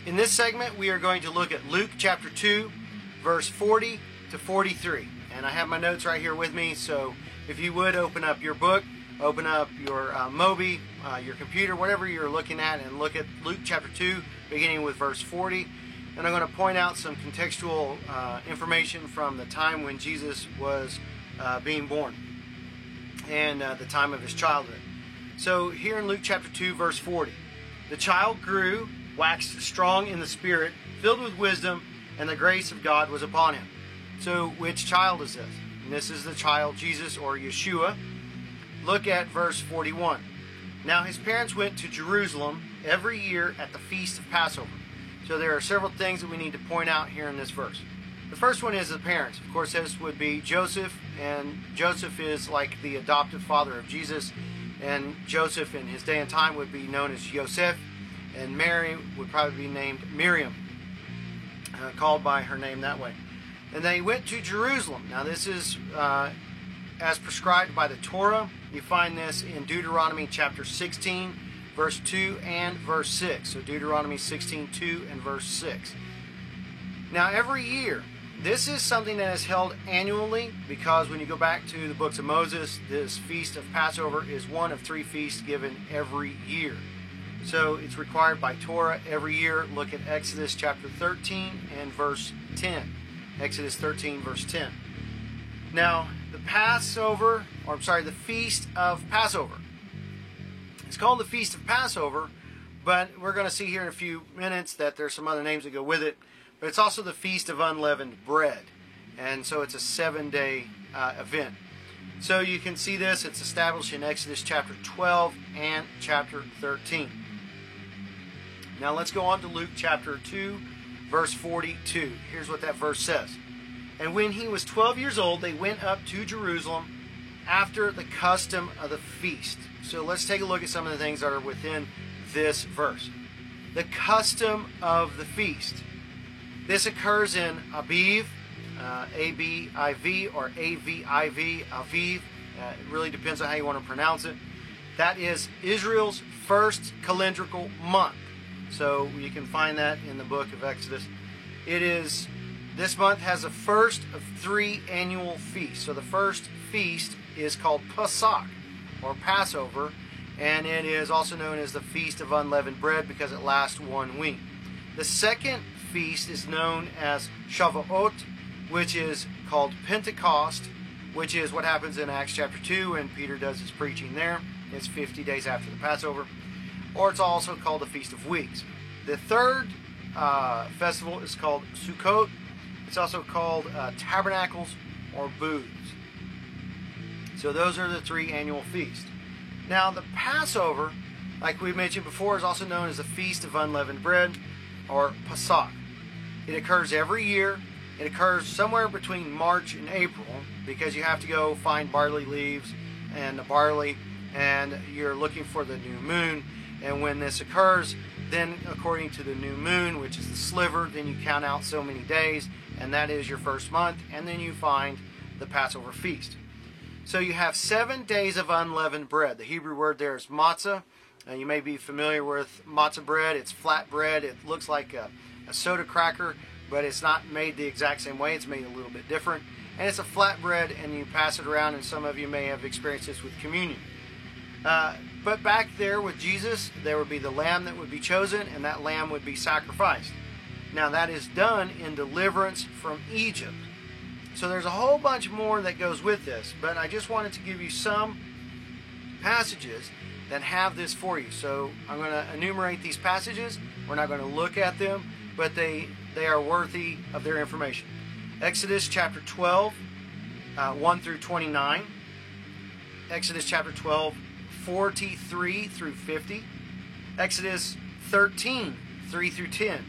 In this segment, we are going to look at Luke chapter 2, verse 40 to 43. And I have my notes right here with me, so if you would open up your book, open up your Mobi, your computer, whatever you're looking at, and look at Luke chapter 2, beginning with verse 40. And I'm going to point out some contextual information from the time when Jesus was being born and the time of his childhood. So here in Luke chapter 2, verse 40, the child grew, waxed strong in the Spirit, filled with wisdom, and the grace of God was upon him. So which child is this? And this is the child Jesus, or Yeshua. Look at verse 41. Now his parents went to Jerusalem every year at the feast of Passover. So there are several things that we need to point out here in this verse. The first one is the parents. Of course, this would be Joseph, and Joseph is like the adoptive father of Jesus, and Joseph in his day and time would be known as Yosef, and Mary would probably be named Miriam, called by her name that way. And they went to Jerusalem. Now this is as prescribed by the Torah. You find this in Deuteronomy chapter 16, verse 2 and verse 6. So Deuteronomy 16, 2 and verse 6. Now every year, this is something that is held annually, because when you go back to the books of Moses, this feast of Passover is one of 3 feasts given every year. So it's required by Torah every year. Look at Exodus chapter 13 and verse 10. Exodus 13 verse 10. Now the the feast of Passover. It's called the Feast of Passover, but we're going to see here in a few minutes that there's some other names that go with it. But it's also the Feast of Unleavened Bread. And so it's a 7-day event. So you can see this. It's established in Exodus chapter 12 and chapter 13. Now let's go on to Luke chapter 2, verse 42. Here's what that verse says. And when he was 12 years old, they went up to Jerusalem after the custom of the feast. So let's take a look at some of the things that are within this verse. The custom of the feast. This occurs in Aviv, A-B-I-V or A-V-I-V, Aviv. It really depends on how you want to pronounce it. That is Israel's first calendrical month. So you can find that in the book of Exodus. This month has the first of 3 annual feasts. So the first feast is called Pesach, or Passover, and it is also known as the Feast of Unleavened Bread because it lasts 1 week. The second feast is known as Shavuot, which is called Pentecost, which is what happens in Acts chapter 2 when Peter does his preaching there. It's 50 days after the Passover. Or it's also called the Feast of Weeks. The third festival is called Sukkot. It's also called Tabernacles or Booths. So those are the 3 annual feasts. Now the Passover, like we mentioned before, is also known as the Feast of Unleavened Bread, or Pesach. It occurs every year. It occurs somewhere between March and April, because you have to go find barley leaves and the barley, and you're looking for the new moon. And when this occurs, then according to the new moon, which is the sliver, then you count out so many days, and that is your first month, and then you find the Passover feast. So you have 7 days of unleavened bread. The Hebrew word there is matzah. You may be familiar with matzah bread. It's flat bread. It looks like a soda cracker, but it's not made the exact same way. It's made a little bit different. And it's a flat bread, and you pass it around, and some of you may have experienced this with communion. But back there with Jesus, there would be the lamb that would be chosen, and that lamb would be sacrificed. Now that is done in deliverance from Egypt. So there's a whole bunch more that goes with this, but I just wanted to give you some passages that have this for you. So I'm going to enumerate these passages. We're not going to look at them, but they are worthy of their information. Exodus chapter 12, 1 through 29. Exodus chapter 12, 43 through 50. Exodus 13, 3 through 10.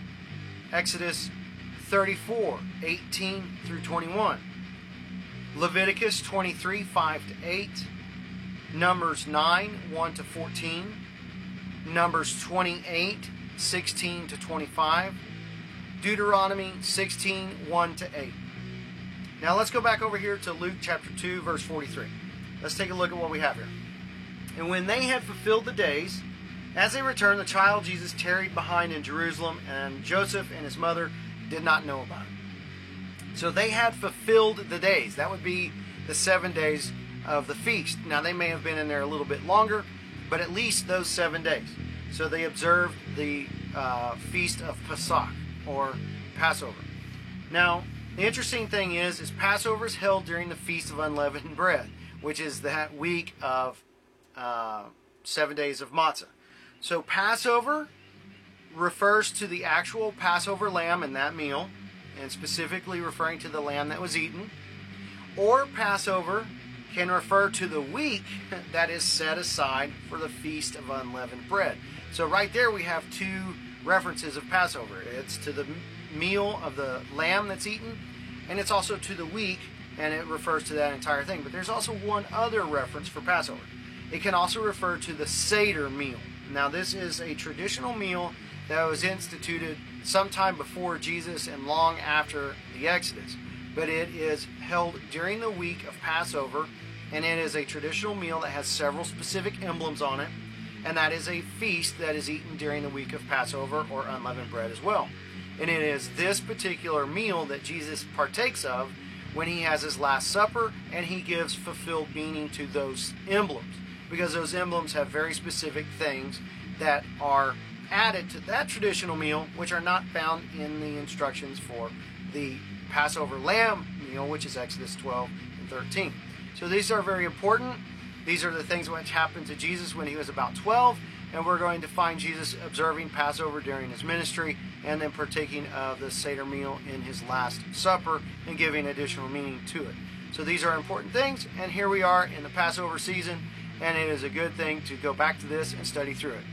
Exodus 34, 18 through 21. Leviticus 23, 5 to 8. Numbers 9, 1 to 14. Numbers 28, 16 to 25. Deuteronomy 16, 1 to 8. Now let's go back over here to Luke chapter 2, verse 43. Let's take a look at what we have here. And when they had fulfilled the days, As they returned, the child Jesus tarried behind in Jerusalem, and Joseph and his mother did not know about it. So they had fulfilled the days. That would be the 7 days of the feast. Now, they may have been in there a little bit longer, but at least those 7 days. So they observed the feast of Pesach, or Passover. Now, the interesting thing is Passover is held during the Feast of Unleavened Bread, which is that week of 7 days of matzah. So Passover refers to the actual Passover lamb in that meal, and specifically referring to the lamb that was eaten. Or Passover can refer to the week that is set aside for the Feast of Unleavened Bread. So right there we have two references of Passover. It's to the meal of the lamb that's eaten, and it's also to the week, and it refers to that entire thing. But there's also one other reference for Passover. It can also refer to the Seder meal. Now, this is a traditional meal that was instituted sometime before Jesus and long after the Exodus. But it is held during the week of Passover, and it is a traditional meal that has several specific emblems on it, and that is a feast that is eaten during the week of Passover or unleavened bread as well. And it is this particular meal that Jesus partakes of when he has his Last Supper, and he gives fulfilled meaning to those emblems, because those emblems have very specific things that are added to that traditional meal, which are not found in the instructions for the Passover lamb meal, which is Exodus 12 and 13. So these are very important. These are the things which happened to Jesus when he was about 12, and we're going to find Jesus observing Passover during his ministry, and then partaking of the Seder meal in his Last Supper and giving additional meaning to it. So these are important things, and here we are in the Passover season, and it is a good thing to go back to this and study through it.